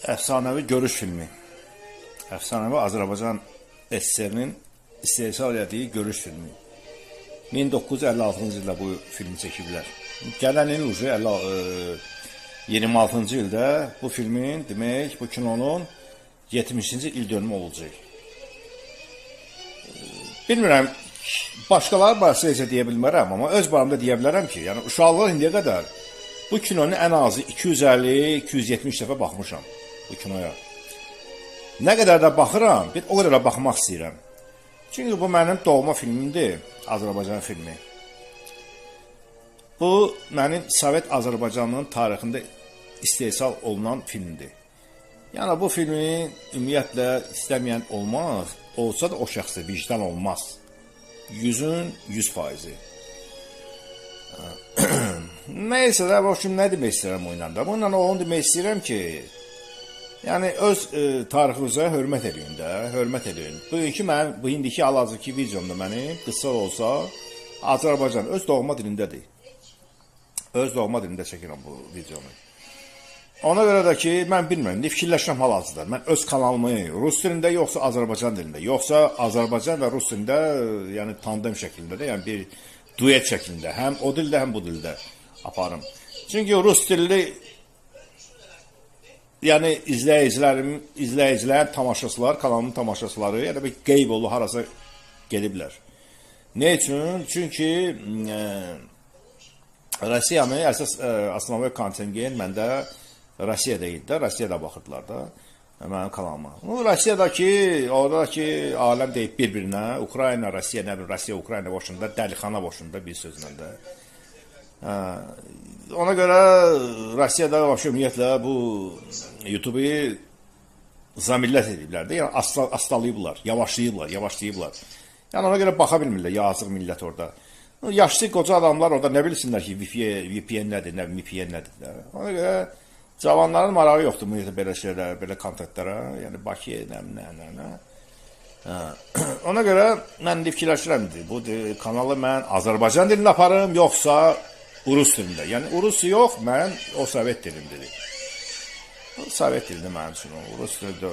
Əfsanəvi görüş filmi. Əfsanəvi Azərbaycan SSR-nin istehsal etdiyi görüş filmi. 1956-cı ildə bu filmi çəkiblər. Gələn il 26-cı ildə bu filmin, demək, bu kinonun 70-ci il dönümü olacaq. Bilmirəm, başqaları barəsi necə deyə bilmərəm, amma öz barəmdə deyə bilərəm ki, yəni uşaqlıq indiyə qədər bu kinonu ən azı 250-270 dəfə baxmışam bu kinoya. Nə qədər də baxıram, o qədər də baxmaq istəyirəm. Çünki bu mənim doğma filmimdir, Azərbaycan filmi. Bu, mənim Sovet Azərbaycanının tarixində istehsal olunan filmdir. Yəni, bu filmi ümumiyyətlə istəməyən olmaz, olsa da o şəxsdə vicdan olmaz. 100-ün 100%. Nəysə də, nə demək istəyirəm o ilə də? Bununla onu demək istəyirəm ki, yəni, öz tarixinizə hörmət edin də, hörmət edin. Bugünkü mənim, bu indiki hal-hazırki videomda mənim qısa olsa, Azərbaycan öz doğma dilindədir. Öz doğma dilində çəkirəm bu videomu. Ona görə də ki, mən bilmirəm, ne fikirləşirəm hal-hazırda. Mən öz kanalımı Rus dilində, yoxsa Azərbaycan dilində, yoxsa Azərbaycan və Rus dilində, yəni tandem şəklində də, yəni bir duet şəklində, həm o dildə, həm bu dildə aparım. Çünki Rus dilli, yəni izləyicilərin tamaşaçılar, kanalımın tamaşaçıları, yəni bir qeyb oldu, harasa gediblər. Ne üçün? Çünki Rusiyanın əsas asnovoy kontingent məndə Rusiyada idi də, Rusiyada baxırdılar da mənim kanalıma. Rusiyadakı, oradakı aləm deyib bir-birinə, Ukrayna, Rusiya, nə bilir, Rusiya, Ukrayna boşunda, dəlixana boşunda bir sözlə də. Ona görə Rusiyada ümumiyyətlə bu YouTube-u zamillət ediblər də, yəni astalayıblar, yavaşlayıblar. Yəni ona görə baxa bilmirlər, yazıq millət orada. Yaşlı qoca adamlar orada nə bilsinlər ki, VPN nədir, nə VPN nədir. Ona görə cavanların marağı yoxdur belə şeylərə, belə kontentlərə, yəni Bakıya, nə. Ona görə mən fikirləşirəm, bu kanalı mən Azərbaycan dilində aparım, yoxsa Rus dilində. Yəni, Rus yox, mən o Sovet dilimdir. Sovet dilində mənim üçün, Rus dilində.